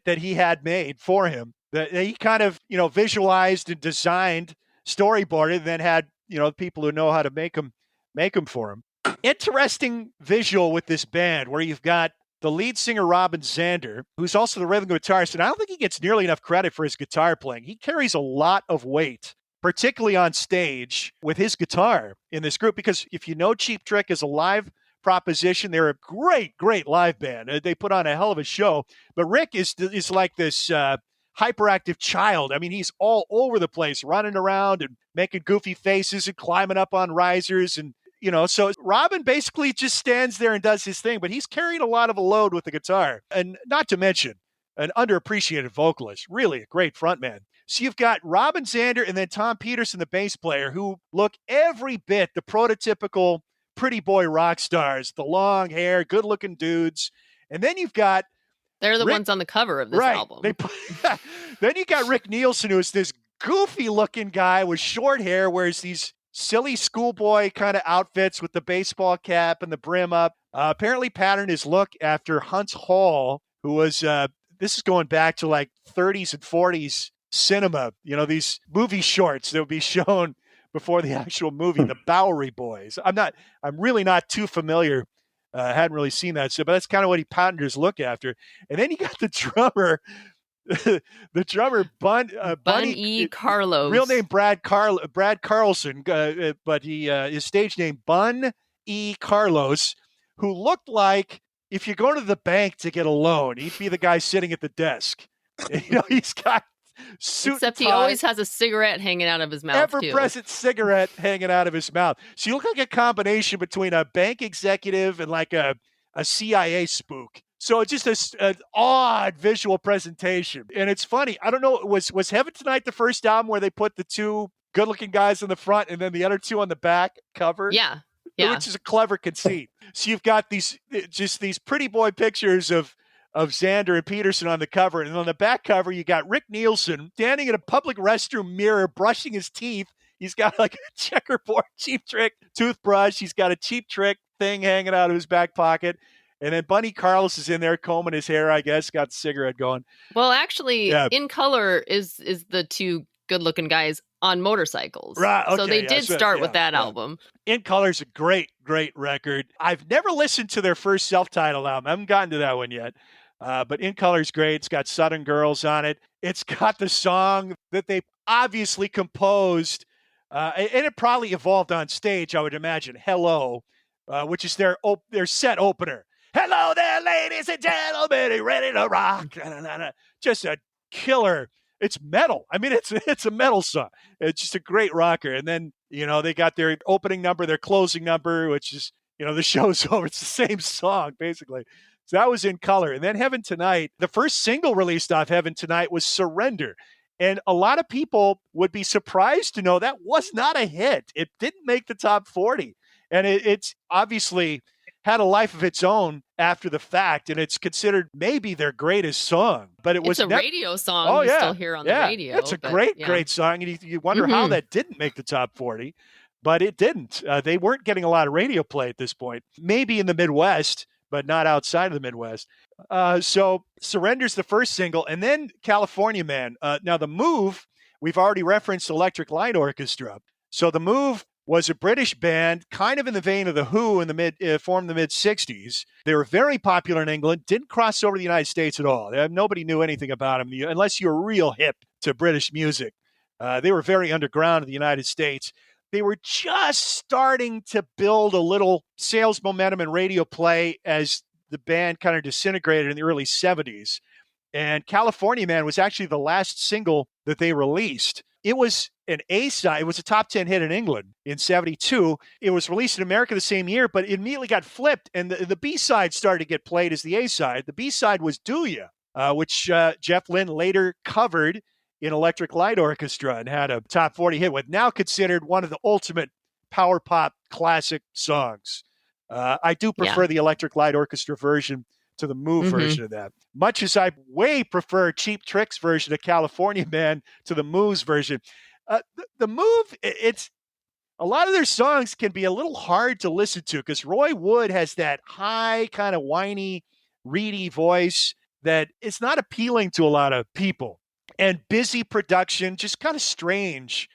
that he had made for him that he kind of, visualized and designed, storyboarded, and then had, people who know how to make them for him. Interesting visual with this band where you've got the lead singer, Robin Zander, who's also the rhythm guitarist, and I don't think he gets nearly enough credit for his guitar playing. He carries a lot of weight, particularly on stage with his guitar in this group, because if you know Cheap Trick is a live proposition, they're a great, great live band. They put on a hell of a show, but Rick is like this hyperactive child. I mean, he's all over the place, running around and making goofy faces and climbing up on risers. And, so Robin basically just stands there and does his thing, but he's carrying a lot of a load with the guitar. And not to mention an underappreciated vocalist, really a great frontman. So you've got Robin Zander and then Tom Peterson, the bass player, who look every bit the prototypical pretty boy rock stars, the long hair, good looking dudes. And then you've got they're the ones on the cover of this album. Then you got Rick Nielsen, who's this goofy-looking guy with short hair, wears these silly schoolboy kind of outfits with the baseball cap and the brim up. Apparently patterned his look after Huntz Hall, who was, this is going back to like 30s and 40s cinema, these movie shorts that would be shown before the actual movie, the Bowery Boys. I'm really not too familiar. Hadn't really seen that, but that's kind of what he patterned his look after. And then you got the drummer, Bun E. Carlos. Real name Brad Carlson, but his stage name Bun E. Carlos, who looked like if you go to the bank to get a loan, he'd be the guy sitting at the desk. And, he's got suit Except he always has a cigarette hanging out of his mouth, ever-present cigarette hanging out of his mouth. So you look like a combination between a bank executive and like a CIA spook. So it's just an odd visual presentation. And it's funny. I don't know, was Heaven Tonight the first album where they put the two good-looking guys in the front and then the other two on the back cover? Yeah. Which is a clever conceit. So you've got these pretty boy pictures of Zander and Peterson on the cover. And on the back cover, you got Rick Nielsen standing in a public restroom mirror, brushing his teeth. He's got like a checkerboard Cheap Trick toothbrush. He's got a Cheap Trick thing hanging out of his back pocket. And then Bunny Carlos is in there combing his hair, I guess, got the cigarette going. Well, actually, In Color is the two good-looking guys on motorcycles. Right. Okay, so they did start with that album. In Color is a great, great record. I've never listened to their first self-titled album. I haven't gotten to that one yet. But In Color is great. It's got Southern Girls on it. It's got the song that they obviously composed, and it probably evolved on stage, I would imagine, Hello, which is their set opener. Hello there, ladies and gentlemen, are you ready to rock? Just a killer. It's metal. I mean, it's a metal song. It's just a great rocker. And then, they got their opening number, their closing number, which is, the show's over. It's the same song, basically. So that was In Color. And then Heaven Tonight, the first single released off Heaven Tonight was Surrender. And a lot of people would be surprised to know that was not a hit. It didn't make the top 40. And it's obviously had a life of its own after the fact, and it's considered maybe their greatest song. But it's a radio song you still hear on the radio. It's a great song, and you wonder how that didn't make the top 40, but it didn't. They weren't getting a lot of radio play at this point, maybe in the Midwest, but not outside of the Midwest. So Surrender's the first single, and then California Man. Now, The Move, we've already referenced Electric Light Orchestra. So The Move was a British band, kind of in the vein of The Who, formed in the mid-'60s. They were very popular in England, didn't cross over to the United States at all. Nobody knew anything about them, unless you were real hip to British music. They were very underground in the United States. They were just starting to build a little sales momentum and radio play as the band kind of disintegrated in the early 70s. And California Man was actually the last single that they released. It was an A-side. It was a top 10 hit in England in 72. It was released in America the same year, but it immediately got flipped, and the B-side started to get played as the A-side. The B-side was Do Ya, which Jeff Lynne later covered in Electric Light Orchestra and had a top 40 hit with, now considered one of the ultimate power pop classic songs. I do prefer the Electric Light Orchestra version to the Move version of that. Much as I way prefer Cheap Trick's version of California Man to the Move's version. The Move, it's a lot of their songs can be a little hard to listen to because Roy Wood has that high, kind of whiny, reedy voice that it's not appealing to a lot of people. And busy production, just kind of strange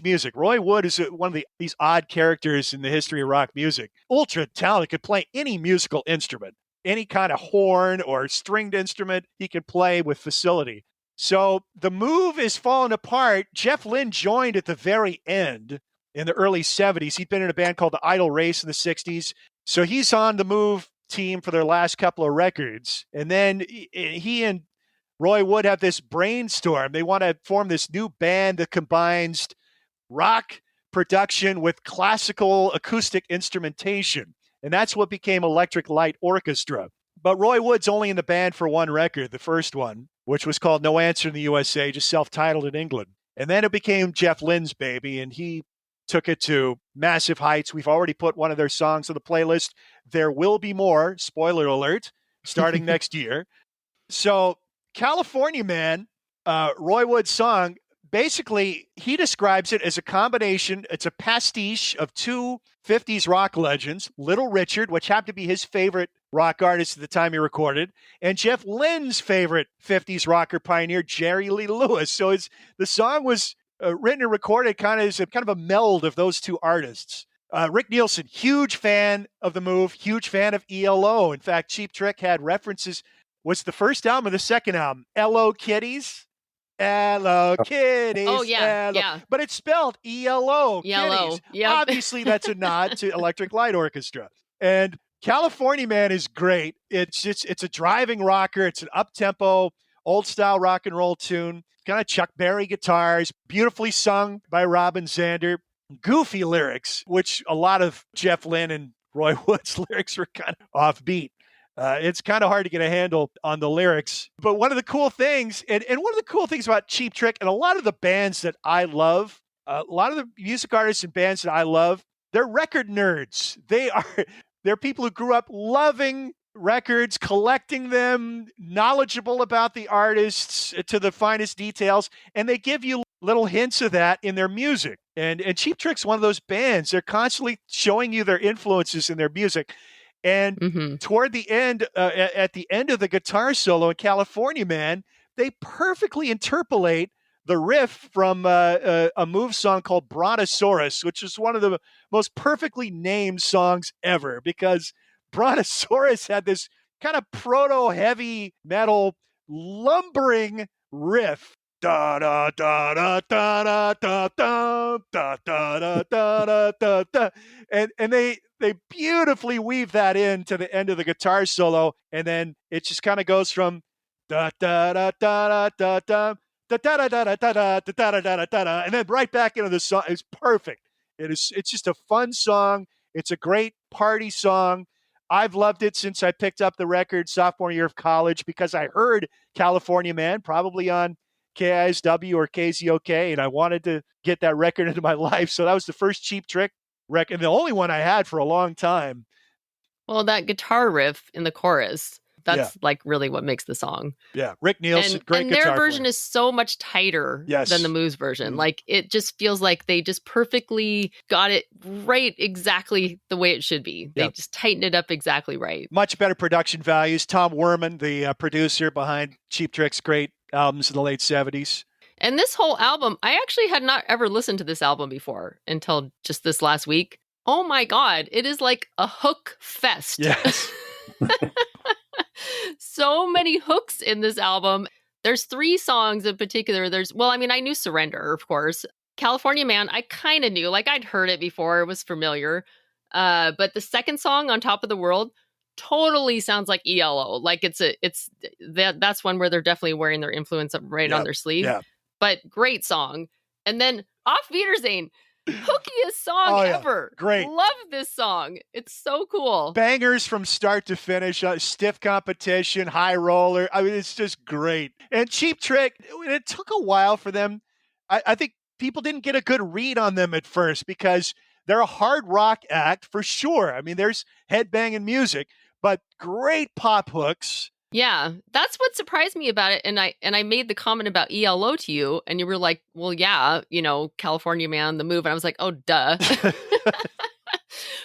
music. Roy Wood is one of these odd characters in the history of rock music. Ultra talented, could play any musical instrument, any kind of horn or stringed instrument he could play with facility. So the Move is falling apart. Jeff Lynne joined at the very end in the early 70s. He'd been in a band called the Idle Race in the 60s. So he's on the Move team for their last couple of records. And then he and Roy Wood have this brainstorm. They want to form this new band that combines rock production with classical acoustic instrumentation. And that's what became Electric Light Orchestra. But Roy Wood's only in the band for one record, the first one, which was called No Answer in the USA, just self-titled in England. And then it became Jeff Lynne's baby, and he took it to massive heights. We've already put one of their songs on the playlist. There will be more, spoiler alert, starting next year. So California Man, Roy Wood's song, basically, he describes it as a combination. It's a pastiche of two 50s rock legends, Little Richard, which happened to be his favorite rock artist at the time he recorded, and Jeff Lynne's favorite 50s rocker pioneer, Jerry Lee Lewis. So the song was written and recorded kind of a meld of those two artists. Rick Nielsen, huge fan of The Move, huge fan of ELO. In fact, Cheap Trick had references. What's the first album or the second album? Hello Kitties. Hello Kitties. Oh, yeah, yeah. But it's spelled ELO. Yellow. Kitties. Yep. Obviously, that's a nod to Electric Light Orchestra. And California Man is great. It's a driving rocker. It's an up-tempo, old-style rock and roll tune. Kind of Chuck Berry guitars, beautifully sung by Robin Zander. Goofy lyrics, which a lot of Jeff Lynne and Roy Wood's lyrics were kind of offbeat. It's kind of hard to get a handle on the lyrics. But one of the cool things, and one of the cool things about Cheap Trick and a lot of the bands that I love, a lot of the music artists and bands that I love, they're record nerds. They're people who grew up loving records, collecting them, knowledgeable about the artists to the finest details, and they give you little hints of that in their music. And Cheap Trick's one of those bands. They're constantly showing you their influences in their music. And toward the end, at the end of the guitar solo in California Man, they perfectly interpolate the riff from a Move song called Brontosaurus, which is one of the most perfectly named songs ever, because Brontosaurus had this kind of proto-heavy metal lumbering riff. Da da da da da da da da da da da da da, and they beautifully weave that into the end of the guitar solo, and then it just kind of goes from da da da da da da da da da da da da da da da da, and then right back into the song. It's perfect. It's just a fun song. It's a great party song. I've loved it since I picked up the record sophomore year of college because I heard California Man, probably on KISW or KZOK, and I wanted to get that record into my life. So that was the first Cheap Trick record, and the only one I had for a long time. Well, that guitar riff in the chorus, that's like really what makes the song. Yeah, Rick Nielsen, great and guitar their version player. is so much tighter than the Moose version. Like, it just feels like they just perfectly got it right exactly the way it should be. They just tightened it up exactly right. Much better production values. Tom Werman, the producer behind Cheap Trick's great albums in the late 70s. And this whole album, I actually had not ever listened to this album before until just this last week. Oh my God, it is like a hook fest. Yes. So many hooks in this album. There's 3 songs in particular. I knew Surrender, of course. California Man, I kind of knew, like I'd heard it before. It was familiar. But the second song, On Top of the World, totally sounds like ELO. Like that's one where they're definitely wearing their influence right on their sleeve. Yeah. But great song. And then Auf Wiedersehen. Hookiest song ever. Great. Love this song. It's so cool. Bangers from start to finish. Stiff Competition, High Roller. I mean, it's just great. And Cheap Trick, it took a while for them. I think people didn't get a good read on them at first because they're a hard rock act for sure. I mean, there's headbanging music, but great pop hooks. Yeah, that's what surprised me about it. And I made the comment about ELO to you, and you were like, well, yeah, California Man, The Move. And I was like, oh, duh.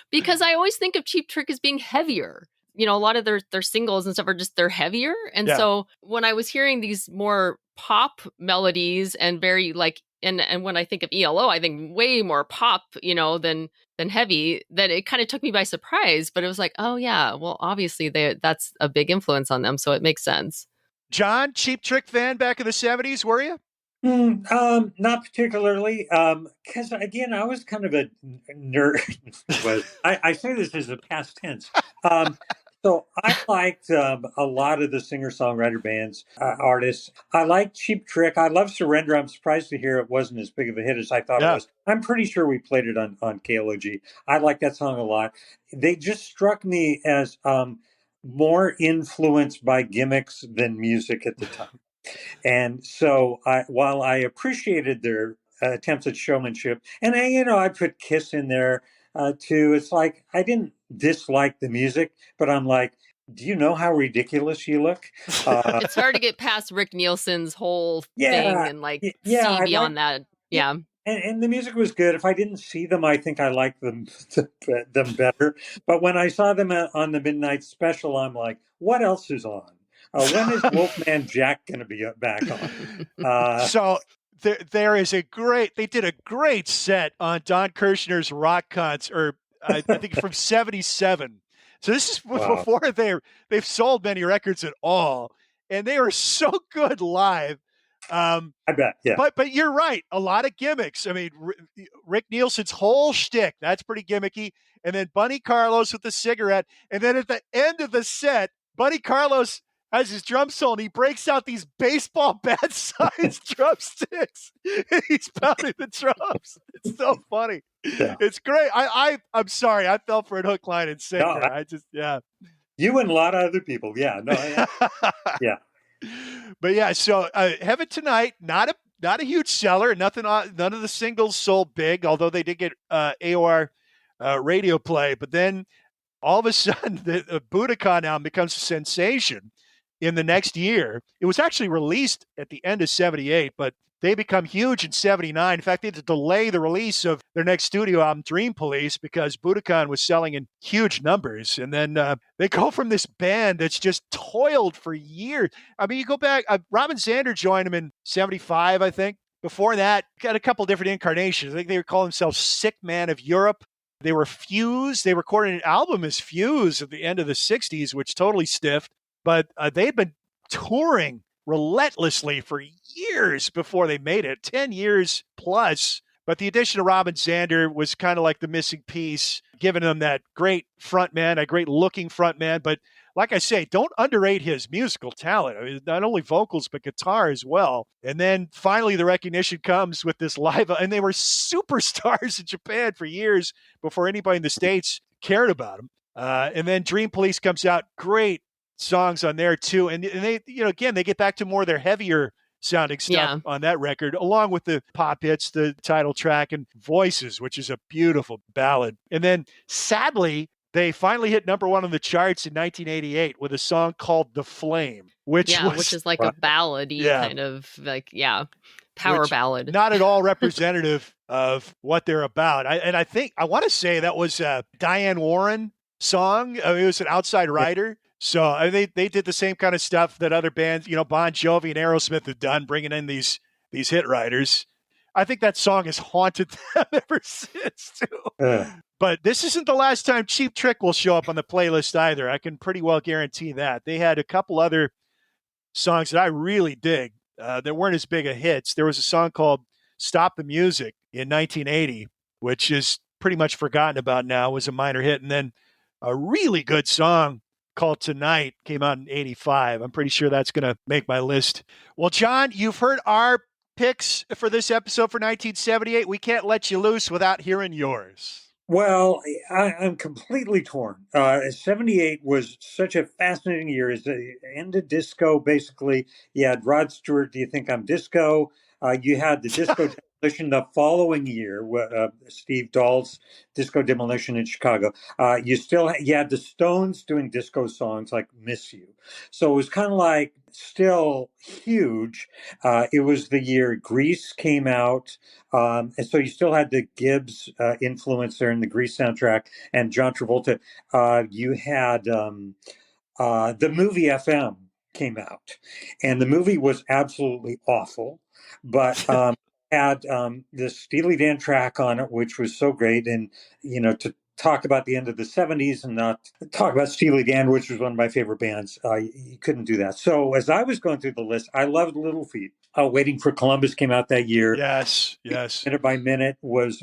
Because I always think of Cheap Trick as being heavier. A lot of their singles and stuff they're heavier. And so when I was hearing these more pop melodies and very and when I think of ELO, I think way more pop, than heavy, that it kind of took me by surprise. But it was like, oh yeah, well, obviously that's a big influence on them. So it makes sense. John, Cheap Trick fan back in the 70s, were you? Not particularly, because again, I was kind of a nerd. But I say this as a past tense. So I liked a lot of the singer-songwriter bands, artists. I liked Cheap Trick. I love Surrender. I'm surprised to hear it wasn't as big of a hit as I thought it was. I'm pretty sure we played it on KLOG. I like that song a lot. They just struck me as more influenced by gimmicks than music at the time. And so while I appreciated their attempts at showmanship, and I put Kiss in there too. It's like I didn't dislike the music, but I'm like, do you know how ridiculous you look? It's hard to get past Rick Nielsen's whole thing and see beyond that. Yeah. And the music was good. If I didn't see them, I think I liked them better. But when I saw them on the Midnight Special, I'm like, what else is on? When is Wolfman Jack going to be back on? So there is they did a great set on Don Kirshner's rock concert, or I think from 77. So this is before they've sold many records at all. And they were so good live. I bet, yeah. But you're right. A lot of gimmicks. I mean, Rick Nielsen's whole shtick, that's pretty gimmicky. And then Bunny Carlos with the cigarette. And then at the end of the set, Bunny Carlos has his drum solo, and he breaks out these baseball bat-sized drumsticks. And he's pounding the drums. It's so funny. Yeah. It's great. I'm sorry. I fell for it hook, line, and sinker. You and a lot of other people. Yeah. No. Yeah. But yeah, so Heaven Tonight, not a huge seller. None of the singles sold big, although they did get AOR radio play. But then all of a sudden, the Budokan album becomes a sensation in the next year. It was actually released at the end of 78, but they become huge in 79. In fact, they had to delay the release of their next studio album, Dream Police, because Budokan was selling in huge numbers. And then they go from this band that's just toiled for years. I mean, you go back, Robin Zander joined them in 75, I think. Before that, got a couple different incarnations. I think they were calling themselves Sick Man of Europe. They were Fuse. They recorded an album as Fuse at the end of the 60s, which totally stiffed. But they'd been touring relentlessly for years before they made it, 10 years plus. But the addition of Robin Zander was kind of like the missing piece, giving them that great frontman, a great looking frontman. But like I say, don't underrate his musical talent. I mean, not only vocals, but guitar as well. And then finally the recognition comes with this live, and they were superstars in Japan for years before anybody in the States cared about them. And then Dream Police comes out, great songs on there too. And they, again, they get back to more of their heavier sounding stuff on that record, along with the pop hits, the title track, and Voices, which is a beautiful ballad. And then sadly, they finally hit number one on the charts in 1988 with a song called The Flame, which is like a ballady kind of power ballad. Not at all representative of what they're about. I think, I want to say that was a Diane Warren song. It was an Outside Rider. So they did the same kind of stuff that other bands, Bon Jovi and Aerosmith have done, bringing in these hit writers. I think that song has haunted them ever since, too. But this isn't the last time Cheap Trick will show up on the playlist either. I can pretty well guarantee that. They had a couple other songs that I really dig that weren't as big of hits. There was a song called Stop the Music in 1980, which is pretty much forgotten about now, was a minor hit. And then a really good song called Tonight came out in 85. I'm pretty sure that's going to make my list. Well, John, you've heard our picks for this episode for 1978. We can't let you loose without hearing yours. Well, I'm completely torn. 78 was such a fascinating year. It's the end of disco, basically. You had Rod Stewart, Do You Think I'm Disco? You had the Disco Demolition the following year, Steve Dahl's Disco Demolition in Chicago. You had the Stones doing disco songs like Miss You. So it was kind of like still huge. It was the year Grease came out. And so you still had the Gibbs influence there in the Grease soundtrack and John Travolta. You had the movie FM came out, and the movie was absolutely awful, but had the Steely Dan track on it, which was so great. And, to talk about the end of the 70s and not talk about Steely Dan, which was one of my favorite bands, you couldn't do that. So as I was going through the list, I loved Little Feat. Waiting for Columbus came out that year. Yes. Minute by Minute was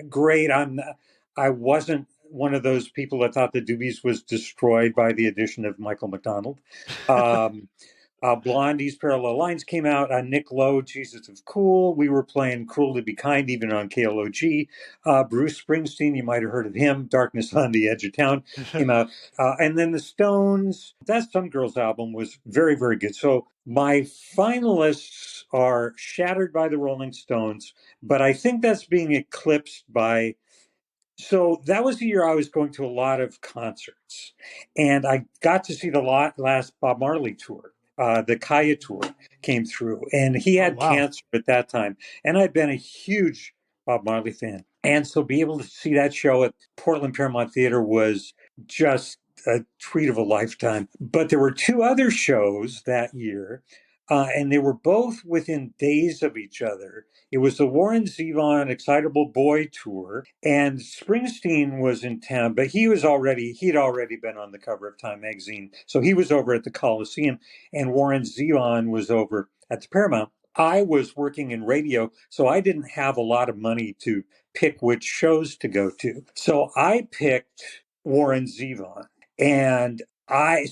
great. I wasn't one of those people that thought the Doobies was destroyed by the addition of Michael McDonald. Blondie's Parallel Lines came out. Nick Lowe, Jesus of Cool. We were playing Cruel to Be Kind, even on KLOG. Bruce Springsteen, you might have heard of him. Darkness on the Edge of Town came out. And then the Stones, that Some Girls album was very, very good. So my finalists are Shattered by the Rolling Stones, but I think that's being eclipsed by... So that was the year I was going to a lot of concerts, and I got to see the last Bob Marley tour. The Kaya tour came through, and he had cancer at that time. And I'd been a huge Bob Marley fan. And so be able to see that show at Portland Paramount Theater was just a treat of a lifetime. But there were two other shows that year, and they were both within days of each other. It was the Warren Zevon Excitable Boy tour, and Springsteen was in town, but he'd already been on the cover of Time magazine. So he was over at the Coliseum, and Warren Zevon was over at the Paramount. I was working in radio, so I didn't have a lot of money to pick which shows to go to. So I picked Warren Zevon, and I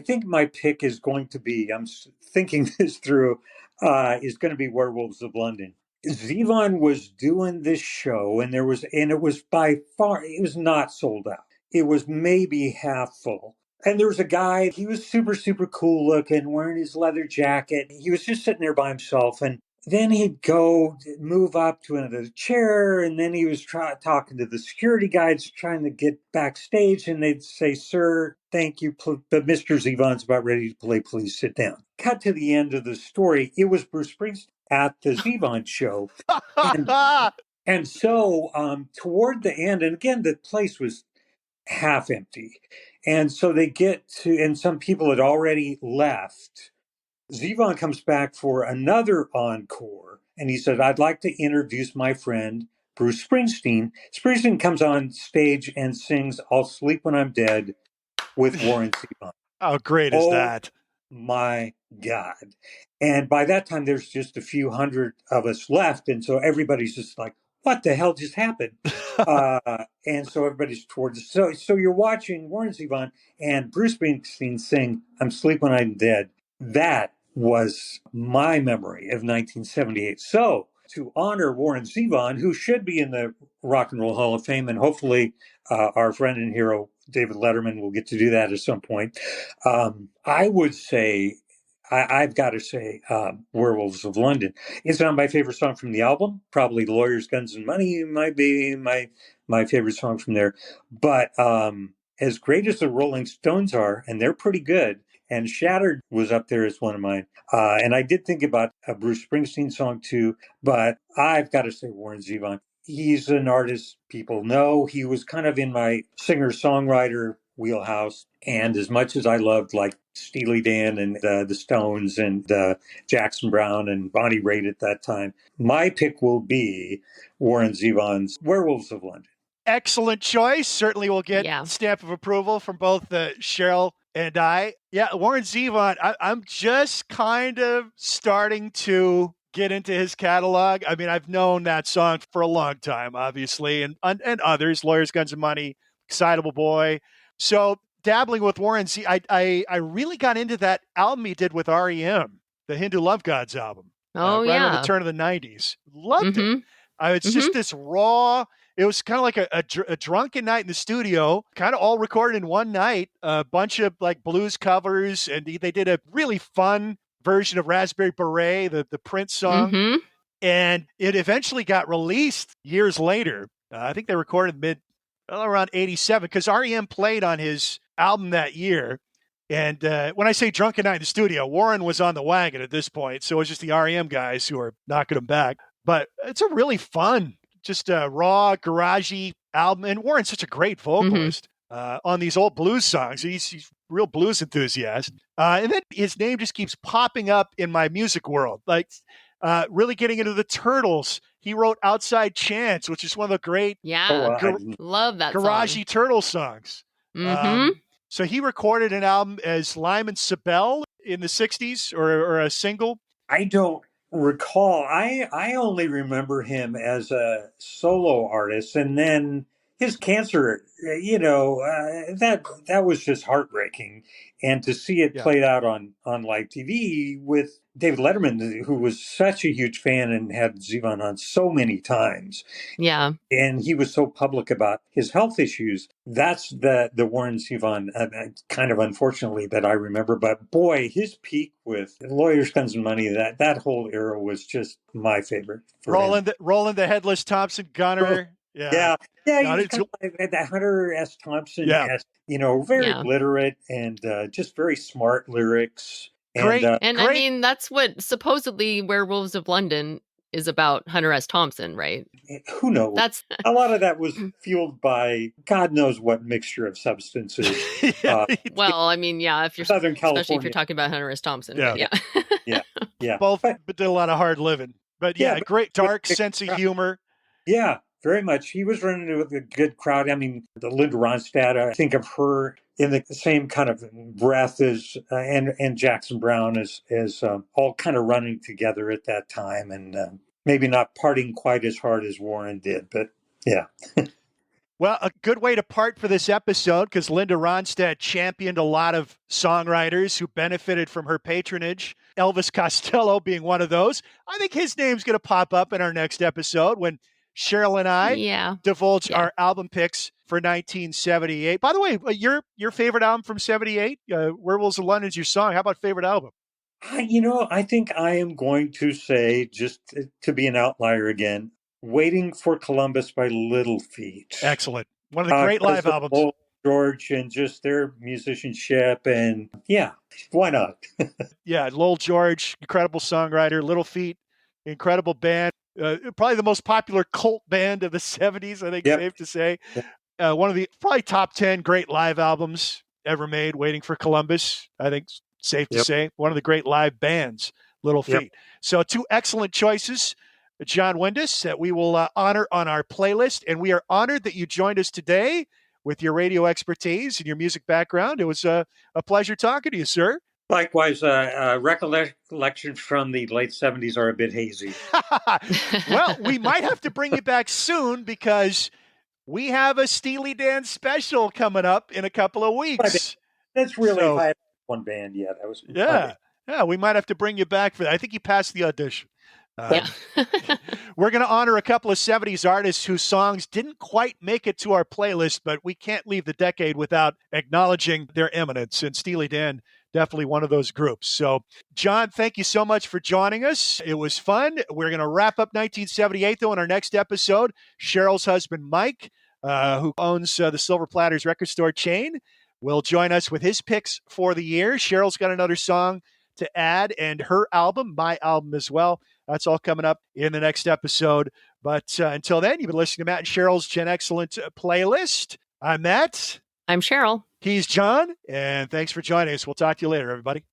think my pick is going to be, I'm thinking this through, is going to be Werewolves of London. Zevon was doing this show, and it was by far, it was not sold out. It was maybe half full. And there was a guy, he was super, super cool looking, wearing his leather jacket. He was just sitting there by himself. And then he'd move up to another chair, and then he was talking to the security guides, trying to get backstage, and they'd say, "Sir, thank you, but Mr. Zevon's about ready to play. Please sit down." Cut to the end of the story. It was Bruce Springsteen at the Zevon show. And so toward the end, and again, the place was half empty. And so they get to, and some people had already left. Zevon comes back for another encore, and he said, "I'd like to introduce my friend, Bruce Springsteen. Springsteen comes on stage and sings "I'll Sleep When I'm Dead" with Warren Zevon. How great is Oh that? my God. And by that time, there's just a few hundred of us left. And so everybody's just like, what the hell just happened? And so everybody's towards. So you're watching Warren Zevon and Bruce Springsteen sing "I'm Sleep When I'm Dead." That was my memory of 1978. So to honor Warren Zevon, who should be in the Rock and Roll Hall of Fame, and hopefully our friend and hero David Letterman will get to do that at some point. I would say, I've got to say, Werewolves of London. It's not my favorite song from the album. Probably Lawyers, Guns, and Money might be my favorite song from there. But as great as the Rolling Stones are, and they're pretty good, and Shattered was up there as one of mine. And I did think about a Bruce Springsteen song too, but I've got to say Warren Zevon. He's an artist people know. He was kind of in my singer-songwriter wheelhouse. And as much as I loved like Steely Dan and the Stones and Jackson Browne and Bonnie Raitt at that time, my pick will be Warren Zevon's Werewolves of London. Excellent choice. Certainly will get stamp of approval from both Cheryl and I. Yeah, Warren Zevon, I'm just kind of starting to get into his catalog. I mean, I've known that song for a long time, obviously, and others, Lawyers, Guns, and Money, Excitable Boy. So dabbling with Warren Zevon, I really got into that album he did with REM, the Hindu Love Gods album. Right around the turn of the 90s. Loved it. It's just this raw, it was kind of like a drunken night in the studio, kind of all recorded in one night, a bunch of like blues covers, and they did a really fun version of Raspberry Beret, the Prince song. And it eventually got released years later. I think they recorded around 87, because REM played on his album that year. And when I say drunken night in the studio, Warren was on the wagon at this point. So it was just the REM guys who were knocking him back. But it's a really fun, just a raw, garagey album. And Warren's such a great vocalist on these old blues songs. He's a real blues enthusiast. And then his name just keeps popping up in my music world. Like really getting into the Turtles. He wrote Outside Chance, which is one of the great love that garagey song. Turtle songs. So he recorded an album as Lyman Sibel in the 60s, or a single. I don't recall. I only remember him as a solo artist, and then his cancer, that was just heartbreaking. And to see it played out on live TV with David Letterman, who was such a huge fan and had Zevon on so many times. Yeah. And he was so public about his health issues. That's the Warren Zevon, kind of unfortunately, that I remember. But boy, his peak with Lawyers, Guns, and Money, that whole era was just my favorite. Roland the Headless Thompson Gunner. Yeah. He was kind of like that Hunter S. Thompson, very literate and just very smart lyrics. Great. And I mean, that's what supposedly Werewolves of London is about, Hunter S. Thompson, right? Who knows? A lot of that was fueled by God knows what mixture of substances. Well, I mean, if you're Southern California, especially if you're talking about Hunter S. Thompson. Yeah. Both did a lot of hard living, but great dark sense of humor. Yeah, very much. He was running with a good crowd. I mean, the Linda Ronstadt, I think of her in the same kind of breath as and Jackson Browne as all kind of running together at that time, and maybe not partying quite as hard as Warren did, but yeah. Well, a good way to part for this episode, because Linda Ronstadt championed a lot of songwriters who benefited from her patronage, Elvis Costello being one of those. I think his name's going to pop up in our next episode when Cheryl and I divulge our album picks for 1978. By the way, your favorite album from 78, Werewolves of London, is your song. How about favorite album? I think I am going to say, just to be an outlier again, Waiting for Columbus by Little Feat. Excellent. One of the great live albums. Lowell George and just their musicianship, and why not? Lowell George, incredible songwriter. Little Feat, incredible band. Probably the most popular cult band of the 70s, I think, safe to say. One of the probably top 10 great live albums ever made, Waiting for Columbus, I think, safe to say. One of the great live bands, Little Feat. So two excellent choices. John Windus, that we will honor on our playlist. And we are honored that you joined us today with your radio expertise and your music background. It was a pleasure talking to you, sir. Likewise, recollections from the late 70s are a bit hazy. Well, we might have to bring you back soon because we have a Steely Dan special coming up in a couple of weeks. That's really if I had one band yet. I was yeah, we might have to bring you back for that. I think you passed the audition. Yeah. We're going to honor a couple of 70s artists whose songs didn't quite make it to our playlist, but we can't leave the decade without acknowledging their eminence. And Steely Dan, definitely one of those groups. So, John, thank you so much for joining us. It was fun. We're going to wrap up 1978, though, in our next episode. Cheryl's husband, Mike, who owns the Silver Platters record store chain, will join us with his picks for the year. Cheryl's got another song to add, and her album, my album as well. That's all coming up in the next episode. But until then, you've been listening to Matt and Cheryl's Gen Excellent playlist. I'm Matt. I'm Cheryl. He's John. And thanks for joining us. We'll talk to you later, everybody.